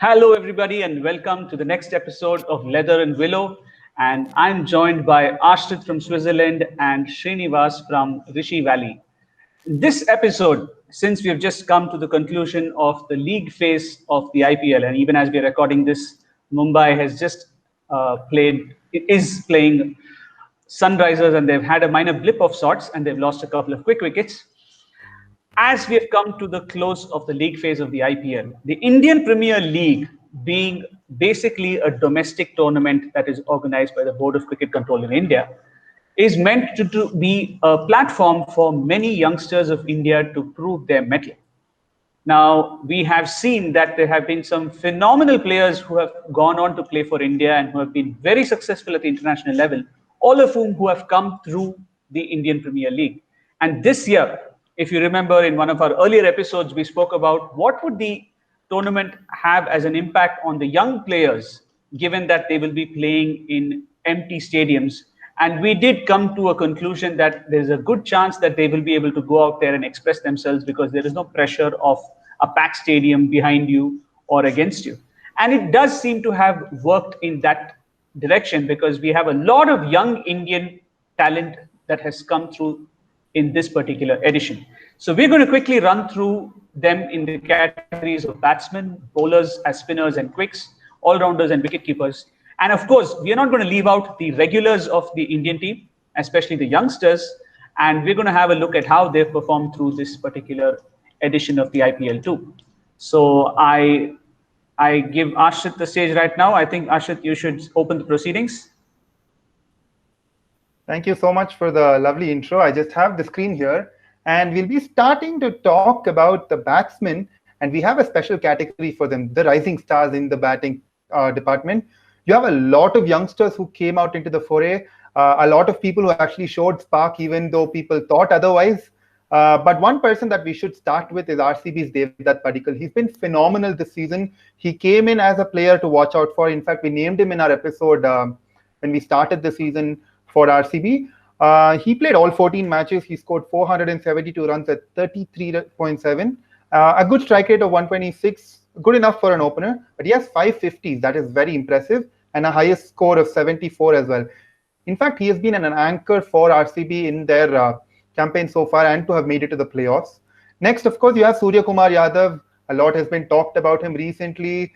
Hello, everybody, and welcome to the next episode of Leather and Willow. And I'm joined by Aashrit from Switzerland and Srinivas from Rishi Valley. This episode, since we have just come to the conclusion of the league phase of the IPL, and even as we're recording this, Mumbai has just is playing Sunrisers, and they've had a minor blip of sorts, and they've lost a couple of quick wickets. As we have come to the close of the league phase of the IPL, the Indian Premier League, being basically a domestic tournament that is organized by the Board of Cricket Control in India, is meant to be a platform for many youngsters of India to prove their mettle. Now, we have seen that there have been some phenomenal players who have gone on to play for India and who have been very successful at the international level, all of whom who have come through the Indian Premier League. And this year, if you remember in one of our earlier episodes, we spoke about what would the tournament have as an impact on the young players, given that they will be playing in empty stadiums. And we did come to a conclusion that there's a good chance that they will be able to go out there and express themselves because there is no pressure of a packed stadium behind you or against you. And it does seem to have worked in that direction because we have a lot of young Indian talent that has come through in this particular edition. So we're going to quickly run through them in the categories of batsmen, bowlers as spinners and quicks, all-rounders and wicket keepers. And of course, we are not going to leave out the regulars of the Indian team, especially the youngsters. And we're going to have a look at how they've performed through this particular edition of the IPL too. So I give Aashrit the stage right now. I think, Aashrit, you should open the proceedings. Thank you so much for the lovely intro. I just have the screen here, and we'll be starting to talk about the batsmen, and we have a special category for them, the rising stars in the batting department. You have a lot of youngsters who came out into the foray, a lot of people who actually showed spark, even though people thought otherwise. But one person that we should start with is RCB's Devdutt Padikkal. He's been phenomenal this season. He came in as a player to watch out for. In fact, we named him in our episode when we started the season for RCB. He played all 14 matches. He scored 472 runs at 33.7. A good strike rate of 126, good enough for an opener. But he has 550s. That is very impressive. And a highest score of 74 as well. In fact, he has been an anchor for RCB in their campaign so far and to have made it to the playoffs. Next, of course, you have Surya Kumar Yadav. A lot has been talked about him recently.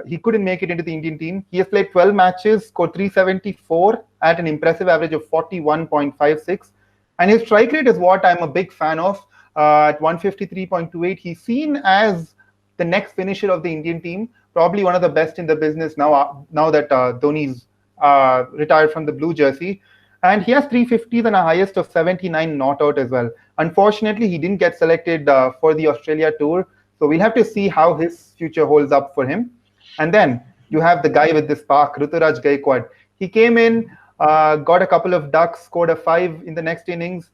He couldn't make it into the Indian team. He has played 12 matches, scored 374 at an impressive average of 41.56. And his strike rate is what I'm a big fan of. At 153.28, he's seen as the next finisher of the Indian team, probably one of the best in the business now that Dhoni's retired from the blue jersey. And he has 350s and a highest of 79 not out as well. Unfortunately, he didn't get selected for the Australia tour. So we'll have to see how his future holds up for him. And then you have the guy with the spark, Ruturaj Gaikwad. He came in, got a couple of ducks, scored a 5 in the next innings.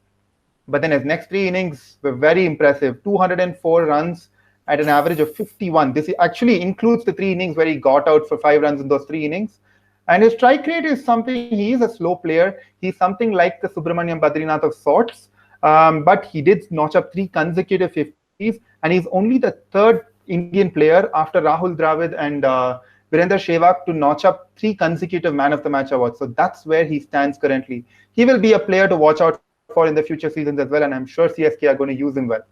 But then his next 3 innings were very impressive. 204 runs at an average of 51. This actually includes the 3 innings where he got out for 5 runs in those 3 innings. And his strike rate is something, he is a slow player. He's something like the Subramaniam Badrinath of sorts. But he did notch up 3 consecutive 50s. And he's only the 3rd Indian player after Rahul Dravid and Virender Sehwag to notch up 3 consecutive Man of the Match awards. So that's where he stands currently. He will be a player to watch out for in the future seasons as well. And I'm sure CSK are going to use him well.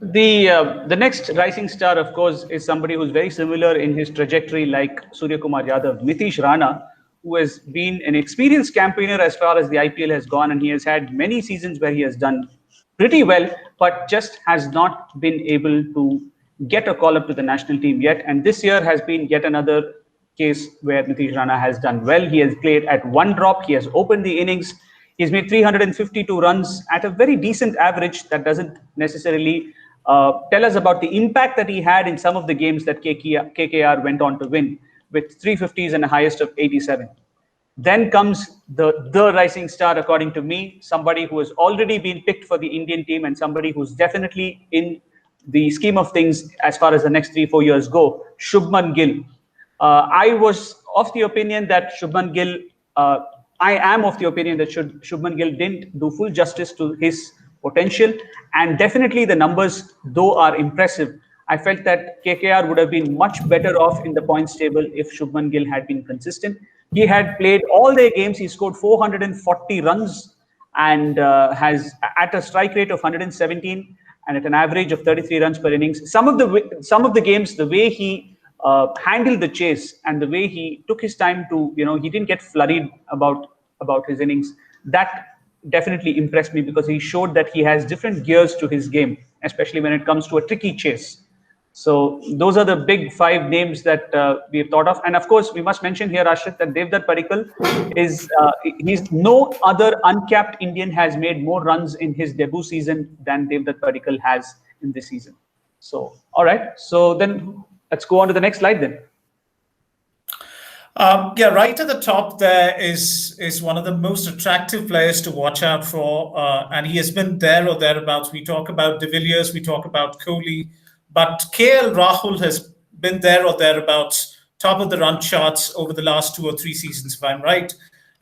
The next rising star, of course, is somebody who's very similar in his trajectory like Surya Kumar Yadav, Nitish Rana, who has been an experienced campaigner as far as the IPL has gone, and he has had many seasons where he has done pretty well, but just has not been able to get a call up to the national team yet. And this year has been yet another case where Nitish Rana has done well. He has played at 1 drop. He has opened the innings. He's made 352 runs at a very decent average. That doesn't necessarily tell us about the impact that he had in some of the games that KKR went on to win with 350s and a highest of 87. Then comes the rising star, according to me, somebody who has already been picked for the Indian team and somebody who's definitely in the scheme of things as far as the next 3-4 years go, Shubman Gill. I was of the opinion that Shubman Gill, I am of the opinion that Shubman Gill didn't do full justice to his potential, and definitely the numbers, though, are impressive, I felt that KKR would have been much better off in the points table if Shubman Gill had been consistent. He had played all their games. He scored 440 runs and has at a strike rate of 117 and at an average of 33 runs per innings. Some of the games, the way he handled the chase and the way he took his time to, he didn't get flurried about his innings. That definitely impressed me because he showed that he has different gears to his game, especially when it comes to a tricky chase. So those are the big five names that we've thought of, and of course we must mention here, Aashrit, that Devdutt Padikkal he's no other uncapped Indian has made more runs in his debut season than Devdutt Padikkal has in this season. So all right, so then let's go on to the next slide then. Yeah, right at the top there is one of the most attractive players to watch out for, and he has been there or thereabouts. We talk about De Villiers, we talk about Kohli, but KL Rahul has been there or thereabouts, top of the run charts over the last 2 or 3 seasons, if I'm right.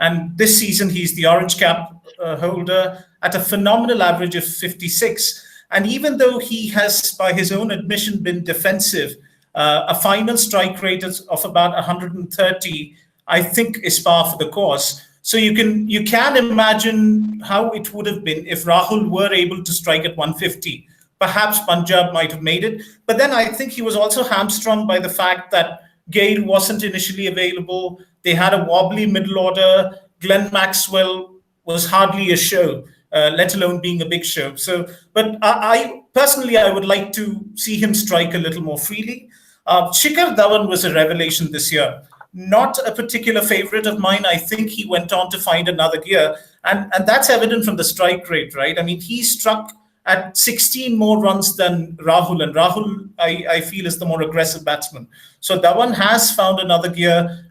And this season, he's the orange cap holder at a phenomenal average of 56. And even though he has, by his own admission, been defensive, a final strike rate of about 130, I think, is par for the course. So you can imagine how it would have been if Rahul were able to strike at 150. Perhaps Punjab might have made it. But then I think he was also hamstrung by the fact that Gale wasn't initially available. They had a wobbly middle order. Glenn Maxwell was hardly a show, let alone being a big show. So, but I personally, I would like to see him strike a little more freely. Shikhar Dhawan was a revelation this year. Not a particular favorite of mine. I think he went on to find another gear. And that's evident from the strike rate, right? I mean, he struck at 16 more runs than Rahul. And Rahul, I feel, is the more aggressive batsman. So Dhawan has found another gear.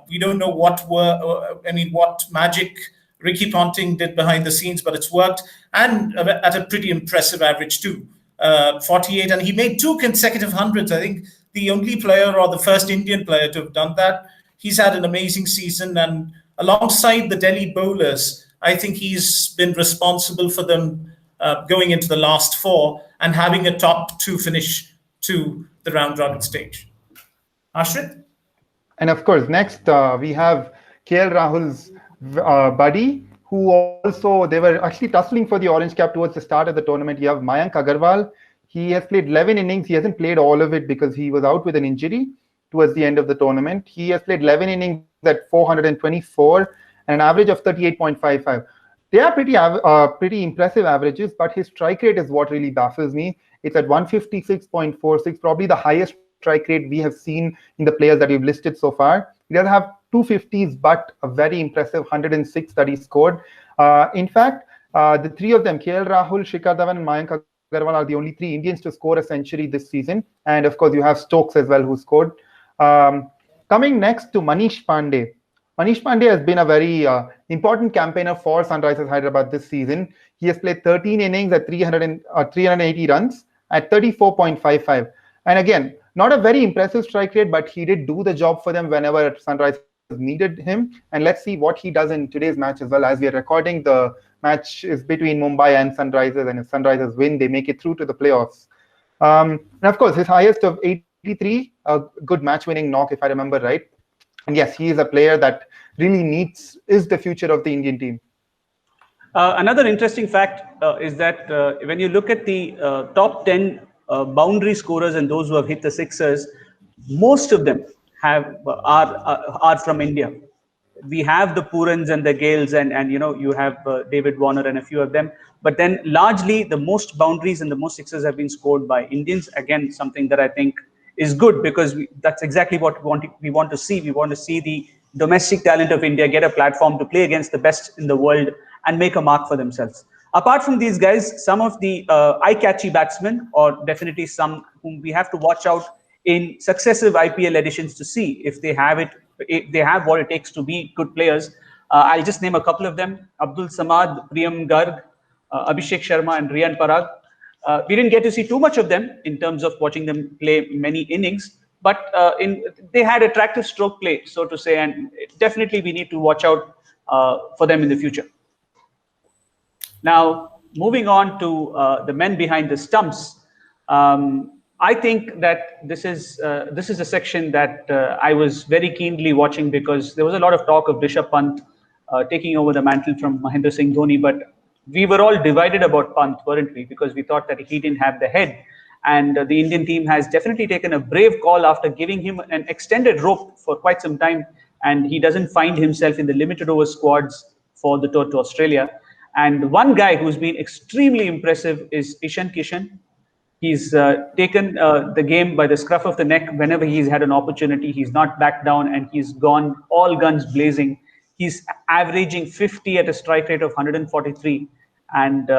We don't know what magic Ricky Ponting did behind the scenes, but it's worked. And at a pretty impressive average too. 48. And he made 2 consecutive hundreds. I think the only player or the first Indian player to have done that. He's had an amazing season, and alongside the Delhi bowlers, I think he's been responsible for them going into the last 4 and having a top 2 finish to the round robin stage. Aashrit? And of course, next we have KL Rahul's buddy, who also, they were actually tussling for the orange cap towards the start of the tournament. You have Mayank Agarwal. He has played 11 innings. He hasn't played all of it because he was out with an injury towards the end of the tournament. He has played 11 innings at 424 and an average of 38.55. They are pretty impressive averages, but his strike rate is what really baffles me. It's at 156.46, probably the highest strike rate we have seen in the players that we've listed so far. He doesn't have 250s, but a very impressive 106 that he scored. In fact, the 3 of them, KL Rahul, Shikhar Dhawan, and Mayank Agarwal, are the only 3 Indians to score a century this season. And of course, you have Stokes as well, who scored. Coming next to Manish Pandey. Manish Pandey has been a very important campaigner for Sunrisers Hyderabad this season. He has played 13 innings at 380 runs at 34.55. And again, not a very impressive strike rate, but he did do the job for them whenever Sunrisers needed him. And let's see what he does in today's match as well. As we are recording, the match is between Mumbai and Sunrisers, and if Sunrisers win, they make it through to the playoffs. And of course, his highest of 83, a good match-winning knock, if I remember right. And yes, he is a player that really is the future of the Indian team. Another interesting fact is that when you look at the top 10 boundary scorers and those who have hit the sixers, most of them are from India. We have the Purans and the Gales, and you have David Warner and a few of them. But then largely the most boundaries and the most sixes have been scored by Indians. Again, something that I think is good, because that's exactly what we want to see. We want to see the domestic talent of India get a platform to play against the best in the world and make a mark for themselves. Apart from these guys, some of the eye-catchy batsmen, or definitely some whom we have to watch out in successive IPL editions to see if they have what it takes to be good players. I'll just name a couple of them: Abdul Samad, Priyam Garg, Abhishek Sharma, and Riyan Parag. We didn't get to see too much of them in terms of watching them play many innings, but they had attractive stroke play, so to say, and definitely we need to watch out for them in the future. Now, moving on to the men behind the stumps. I think that this is a section that I was very keenly watching because there was a lot of talk of Rishabh Pant taking over the mantle from Mahendra Singh Dhoni, but we were all divided about Pant, weren't we? Because we thought that he didn't have the head, and the Indian team has definitely taken a brave call after giving him an extended rope for quite some time, and he doesn't find himself in the limited over squads for the tour to Australia. And one guy who's been extremely impressive is Ishan Kishan. He's taken the game by the scruff of the neck whenever he's had an opportunity. He's not backed down and he's gone all guns blazing. He's averaging 50 at a strike rate of 143. And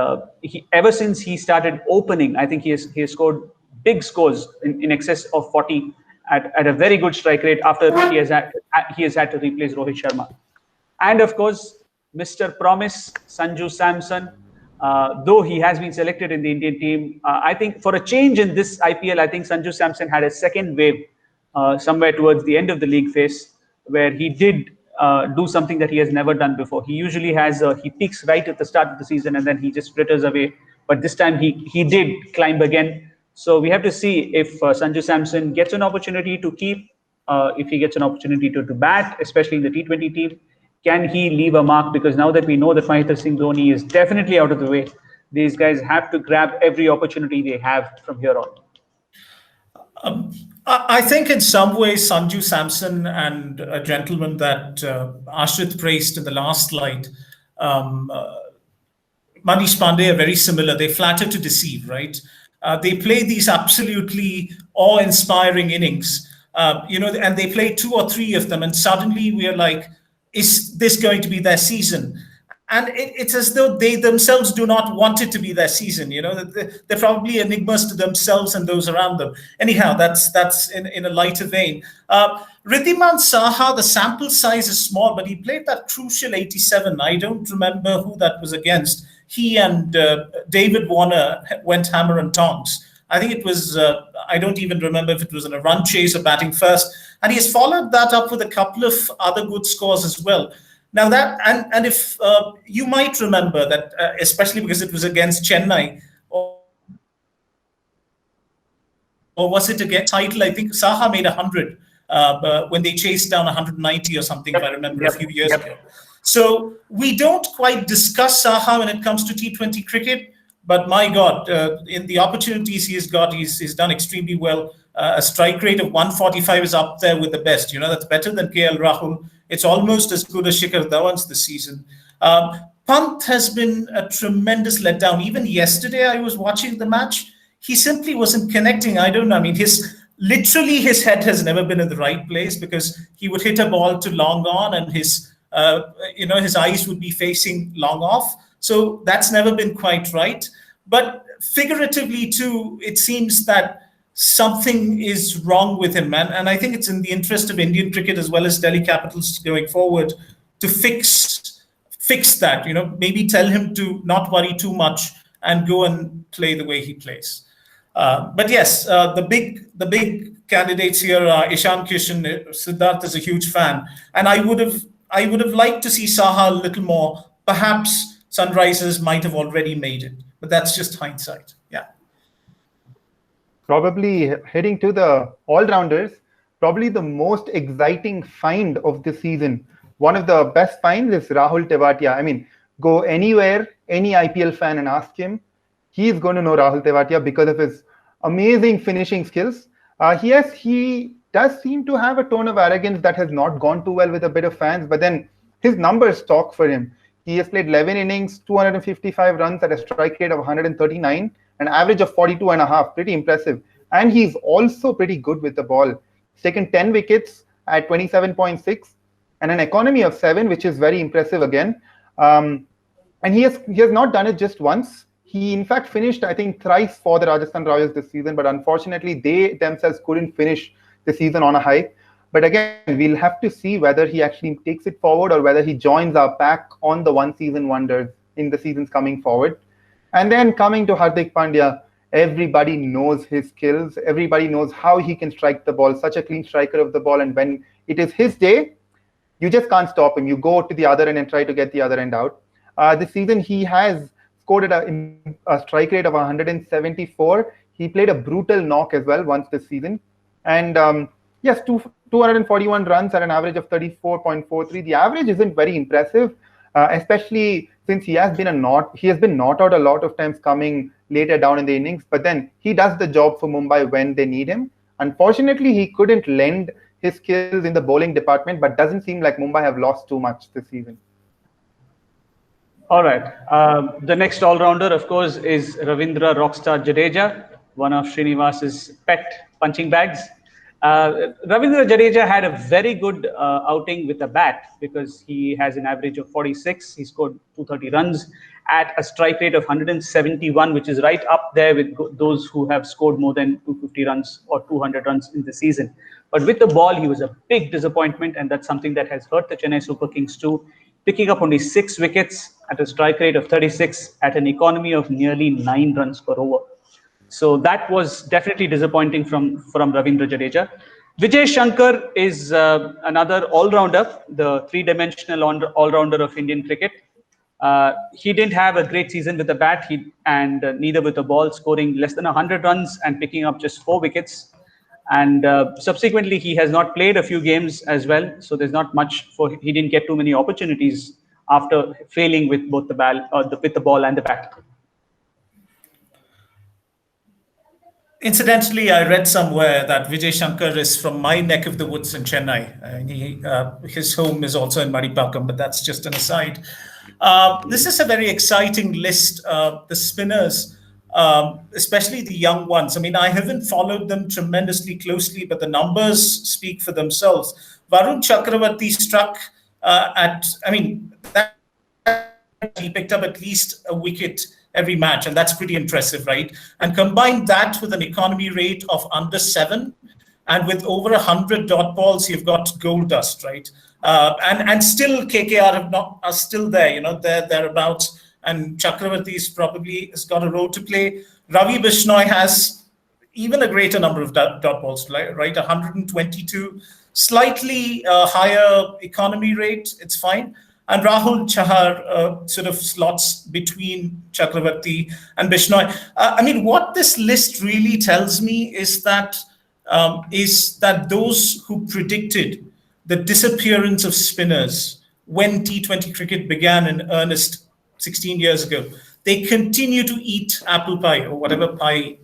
ever since he started opening, I think he has scored big scores in excess of 40 at a very good strike rate after he has had to replace Rohit Sharma. And of course, Mr. Promise, Sanju Samson, though he has been selected in the Indian team, I think for a change in this IPL, I think Sanju Samson had a second wave somewhere towards the end of the league phase, where he did do something that he has never done before. He usually he peaks right at the start of the season and then he just fritters away. But this time he did climb again. So we have to see if Sanju Samson gets an opportunity to keep, if he gets an opportunity to bat, especially in the T20 team. Can he leave a mark? Because now that we know that Mahendra Singh Dhoni is definitely out of the way, these guys have to grab every opportunity they have from here on. I think in some ways, Sanju Samson and a gentleman that Aashrit praised in the last slide, Manish Pandey, are very similar. They flatter to deceive, right? They play these absolutely awe-inspiring innings, and they play 2 or 3 of them, and suddenly we are like, is this going to be their season? And it's as though they themselves do not want it to be their season. They're probably enigmas to themselves and those around them. Anyhow, that's in a lighter vein. Riddhiman Saha, the sample size is small, but he played that crucial 87. I don't remember who that was against. He and David Warner went hammer and tongs. I think it was, I don't even remember if it was in a run chase or batting first. And he has followed that up with a couple of other good scores as well. Now that, and if you might remember that, especially because it was against Chennai, or was it against title? I think Saha made 100 when they chased down 190 or something, if I remember a few years ago. So we don't quite discuss Saha when it comes to T20 cricket, but my God, in the opportunities he has got, he's done extremely well. A strike rate of 145 is up there with the best. That's better than KL Rahul. It's almost as good as Shikhar Dhawan's this season. Pant has been a tremendous letdown. Even yesterday, I was watching the match. He simply wasn't connecting. I don't know. I mean, his head has never been in the right place, because he would hit a ball to long on, and his eyes would be facing long off. So that's never been quite right. But figuratively too, it seems that something is wrong with him, man. And I think it's in the interest of Indian cricket as well as Delhi Capitals going forward to fix that. Maybe tell him to not worry too much and go and play the way he plays. But yes, the big candidates here are Ishan Kishan. Siddharth is a huge fan, and I would have liked to see Saha a little more. Perhaps Sunrisers might have already made it, but that's just hindsight. Yeah. Probably heading to the all-rounders, probably the most exciting find of the season. One of the best finds is Rahul Tewatia. I mean, go anywhere, any IPL fan, and ask him. He is going to know Rahul Tewatia because of his amazing finishing skills. He does seem to have a tone of arrogance that has not gone too well with a bit of fans, but then his numbers talk for him. He has played 11 innings, 255 runs at a strike rate of 139, an average of 42.5, pretty impressive. And he's also pretty good with the ball. He's taken 10 wickets at 27.6 and an economy of 7, which is very impressive again. And he has not done it just once. He, in fact, finished, I think, thrice for the Rajasthan Royals this season, but unfortunately, they themselves couldn't finish the season on a high. But again, we'll have to see whether he actually takes it forward or whether he joins our pack on the one-season wonders in the seasons coming forward. And then coming to Hardik Pandya, everybody knows his skills. Everybody knows how he can strike the ball, such a clean striker of the ball. And when it is his day, you just can't stop him. You go to the other end and try to get the other end out. This season, he has scored at a strike rate of 174. He played a brutal knock as well once this season. And yes, 241 runs at an average of 34.43. The average isn't very impressive, especially since he has been not out a lot of times coming later down in the innings. But then he does the job for Mumbai when they need him. Unfortunately, he couldn't lend his skills in the bowling department, but doesn't seem like Mumbai have lost too much this season. All right. The next all-rounder, of course, is Ravindra Rockstar Jadeja, one of Srinivas's pet punching bags. Ravindra Jadeja had a very good outing with the bat because he has an average of 46. He scored 230 runs at a strike rate of 171, which is right up there with those who have scored more than 250 runs or 200 runs in the season. But with the ball, he was a big disappointment, and that's something that has hurt the Chennai Super Kings too, picking up only 6 wickets at a strike rate of 36 at an economy of nearly 9 runs per over. So that was definitely disappointing from Ravindra Jadeja. Vijay Shankar is another all-rounder, the three-dimensional all-rounder of Indian cricket. He didn't have a great season with the bat, and neither with the ball, scoring less than 100 runs and picking up just 4 wickets. And subsequently, he has not played a few games as well, so there's not much he didn't get too many opportunities after failing with both the ball and the bat. Incidentally, I read somewhere that Vijay Shankar is from my neck of the woods in Chennai. His home is also in Maripakam, but that's just an aside. This is a very exciting list. The spinners, especially the young ones. I mean, I haven't followed them tremendously closely, but the numbers speak for themselves. Varun Chakravarti struck he picked up at least a wicket every match, and that's pretty impressive, right? And combine that with an economy rate of under 7, and with over 100 dot balls, you've got gold dust, right? And still KKR are still there, they're thereabouts, and Chakravarti has got a role to play. Ravi Bishnoi has even a greater number of dot balls, right? 122, slightly higher economy rate, it's fine. And Rahul Chahar sort of slots between Chakravarti and Bishnoi. What this list really tells me is that those who predicted the disappearance of spinners when T20 cricket began in earnest 16 years ago, they continue to eat apple pie or whatever pie,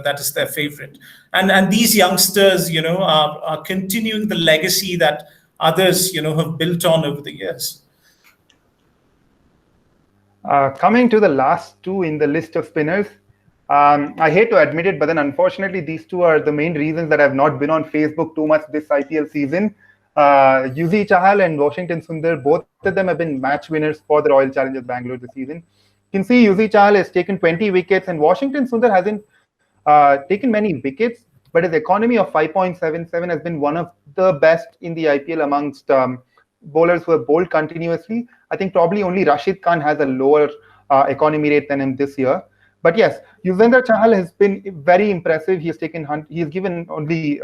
that is their favorite. And these youngsters, are continuing the legacy that others, have built on over the years. Coming to the last two in the list of spinners, I hate to admit it, but then unfortunately, these two are the main reasons that I've not been on Facebook too much this IPL season. Yuzi Chahal and Washington Sundar, both of them have been match winners for the Royal Challengers Bangalore this season. You can see Yuzi Chahal has taken 20 wickets, and Washington Sundar hasn't taken many wickets, but his economy of 5.77 has been one of the best in the IPL amongst bowlers who have bowled continuously. I think probably only Rashid Khan has a lower economy rate than him this year. But yes, Yuzvendra Chahal has been very impressive. He has given only,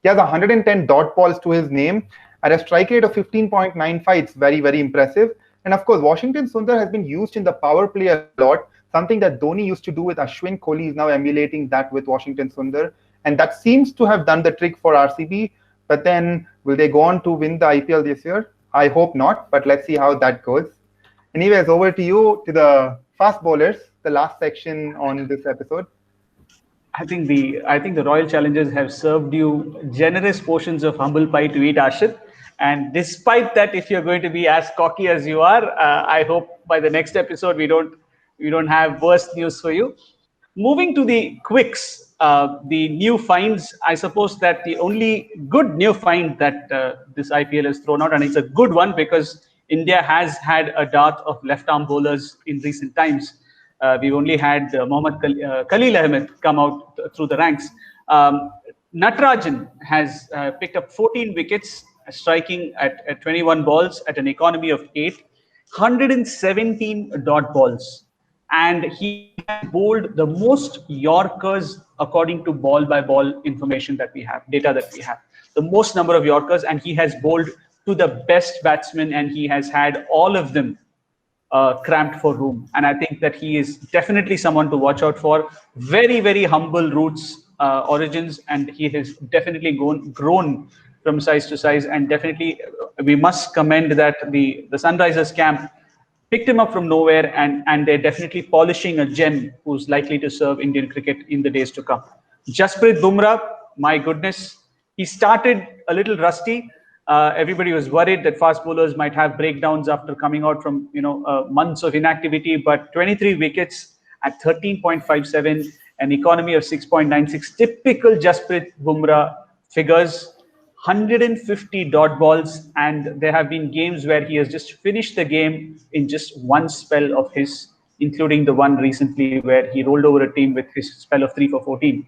he has 110 dot balls to his name at a strike rate of 15.95. It's very, very impressive. And of course, Washington Sundar has been used in the power play a lot, something that Dhoni used to do with Ashwin. Kohli is now emulating that with Washington Sundar. And that seems to have done the trick for RCB. But then, will they go on to win the IPL this year? I hope not, but let's see how that goes. Anyways, over to you, to the fast bowlers, the last section on this episode. I think the Royal Challengers have served you generous portions of humble pie to eat, Aashrit. And despite that, if you're going to be as cocky as you are, I hope by the next episode we don't have worse news for you. Moving to the quicks, the new finds, I suppose that the only good new find that this IPL has thrown out, and it's a good one because India has had a dearth of left-arm bowlers in recent times. We've only had Khalil Ahmed come out through the ranks. Natarajan has picked up 14 wickets, striking at 21 balls at an economy of 8, 117 dot balls. And he has bowled the most Yorkers according to ball-by-ball information that we have, data that we have. The most number of Yorkers, and he has bowled to the best batsmen, and he has had all of them cramped for room. And I think that he is definitely someone to watch out for. Very, very humble roots, origins, and he has definitely grown from size to size. And definitely, we must commend that the Sunrisers camp picked him up from nowhere, and they're definitely polishing a gem who's likely to serve Indian cricket in the days to come. Jasprit Bumrah, my goodness, he started a little rusty. Everybody was worried that fast bowlers might have breakdowns after coming out from months of inactivity, but 23 wickets at 13.57, an economy of 6.96, typical Jasprit Bumrah figures. 150 dot balls, and there have been games where he has just finished the game in just one spell of his, including the one recently where he rolled over a team with his spell of 3 for 14.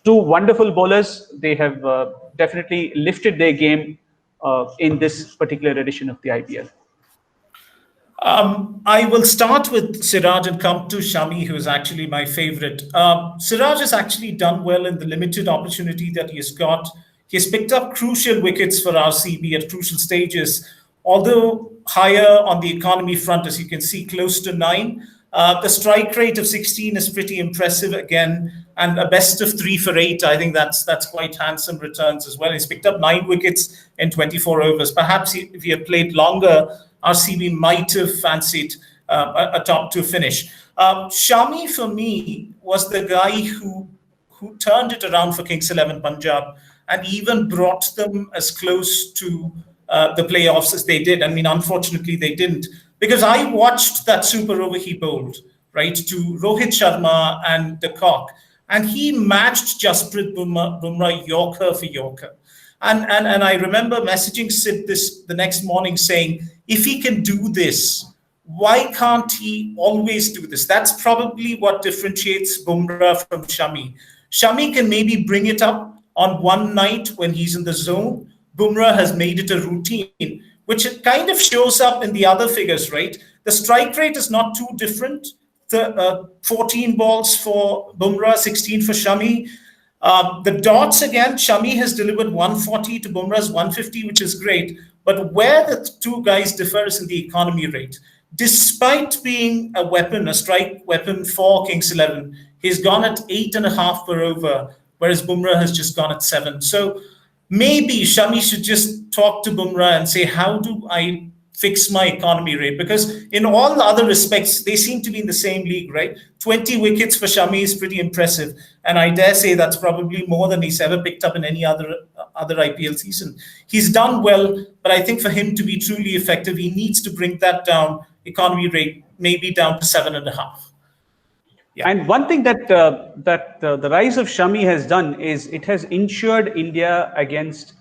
Two wonderful bowlers. They have definitely lifted their game in this particular edition of the IPL. I will start with Siraj and come to Shami, who is actually my favorite. Siraj has actually done well in the limited opportunity that he has got. He has picked up crucial wickets for RCB at crucial stages, although higher on the economy front, as you can see, close to 9. The strike rate of 16 is pretty impressive again, and a best of 3 for 8. I think that's quite handsome returns as well. He's picked up 9 wickets in 24 overs. Perhaps if he had played longer, RCB might have fancied a top 2 finish. Shami, for me, was the guy who turned it around for Kings 11 Punjab and even brought them as close to the playoffs as they did. I mean, unfortunately, they didn't. Because I watched that super over he bowled, right, to Rohit Sharma and the Cock, and he matched Jasprit Bumrah Yorker for Yorker. And I remember messaging Sid the next morning saying, if he can do this, why can't he always do this? That's probably what differentiates Bumrah from Shami. Shami can maybe bring it up on one night when he's in the zone. Bumrah has made it a routine, which it kind of shows up in the other figures, right? The strike rate is not too different. 14 balls for Bumrah, 16 for Shami. The dots, again, Shami has delivered 140 to Bumrah's 150, which is great. But where the two guys differ is in the economy rate. Despite being a weapon, a strike weapon for Kings 11, he's gone at 8.5 per over, whereas Bumrah has just gone at 7. So maybe Shami should just talk to Bumrah and say, how do I fix my economy rate? Because in all other respects, they seem to be in the same league, right? 20 wickets for Shami is pretty impressive. And I dare say that's probably more than he's ever picked up in any other IPL season. He's done well, but I think for him to be truly effective, he needs to bring that down, economy rate, maybe down to 7.5. Yeah. And one thing that the rise of Shami has done is it has insured India against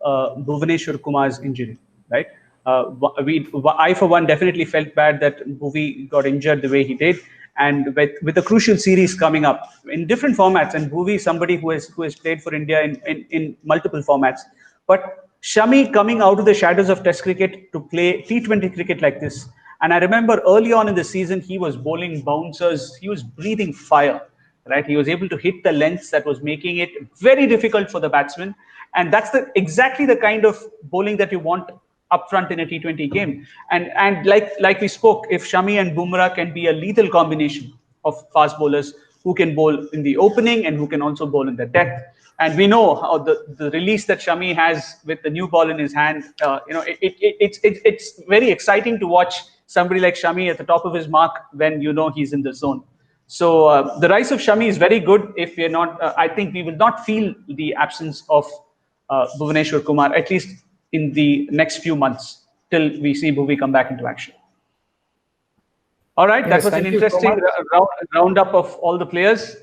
Bhuvaneshwar Kumar's injury, right? I, for one, definitely felt bad that Bhuvi got injured the way he did. And with a crucial series coming up in different formats, and Bhuvi is somebody who has played for India in multiple formats. But Shami coming out of the shadows of Test cricket to play T20 cricket like this. And I remember early on in the season, he was bowling bouncers. He was breathing fire, right? He was able to hit the lengths that was making it very difficult for the batsman. And that's exactly the kind of bowling that you want up front in a T20 game. And like we spoke, if Shami and Bumrah can be a lethal combination of fast bowlers who can bowl in the opening and who can also bowl in the death. And we know how the release that Shami has with the new ball in his hand, it's very exciting to watch somebody like Shami at the top of his mark when you know he's in the zone. So the rise of Shami is very good. If we're not, I think we will not feel the absence of Bhuvaneshwar Kumar, at least in the next few months, till we see Bhuvi come back into action. All right, that was an interesting roundup of all the players.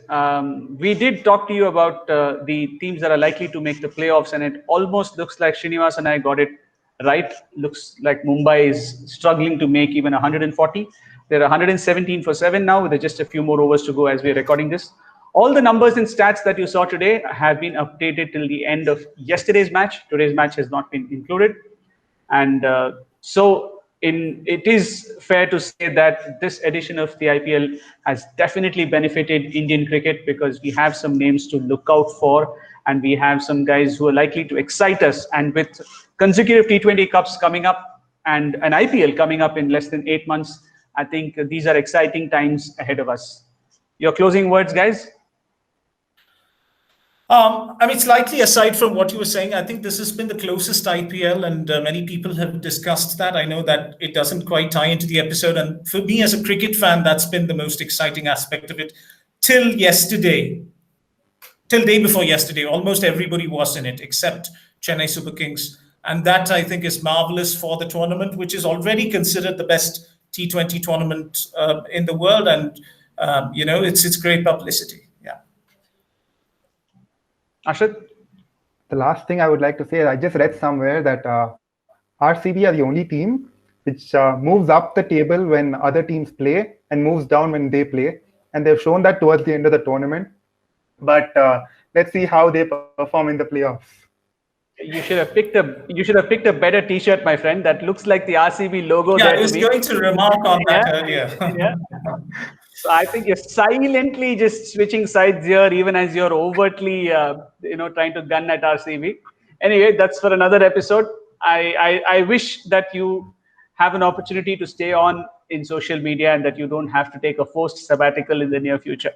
We did talk to you about the teams that are likely to make the playoffs, and it almost looks like Srinivas and I got it right. Looks like Mumbai is struggling to make even 140. They're 117 for 7 now, with just a few more overs to go as we're recording this. All the numbers and stats that you saw today have been updated till the end of yesterday's match. Today's match has not been included. And it is fair to say that this edition of the IPL has definitely benefited Indian cricket, because we have some names to look out for, and we have some guys who are likely to excite us. And with consecutive T20 Cups coming up, and an IPL coming up in less than 8 months. I think these are exciting times ahead of us. Your closing words, guys? I mean, slightly aside from what you were saying, I think this has been the closest IPL, and many people have discussed that. I know that it doesn't quite tie into the episode, and for me as a cricket fan, that's been the most exciting aspect of it. Till yesterday, till day before yesterday, almost everybody was in it except Chennai Super Kings, and that I think is marvelous for the tournament, which is already considered the best T20 tournament in the world, and it's great publicity. Yeah. Aashrit? The last thing I would like to say is I just read somewhere that RCB are the only team which moves up the table when other teams play and moves down when they play. And they've shown that towards the end of the tournament. But let's see how they perform in the playoffs. You should have picked a better T-shirt, my friend. That looks like the RCB logo. Yeah, there I was going to remark on that earlier. Yeah. So I think you're silently just switching sides here, even as you're overtly, trying to gun at RCB. Anyway, that's for another episode. I wish that you have an opportunity to stay on in social media and that you don't have to take a forced sabbatical in the near future.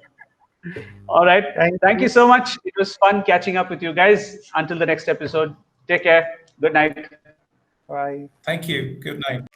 All right. Thank you so much. It was fun catching up with you guys. Until the next episode, take care. Good night. Bye. Thank you. Good night.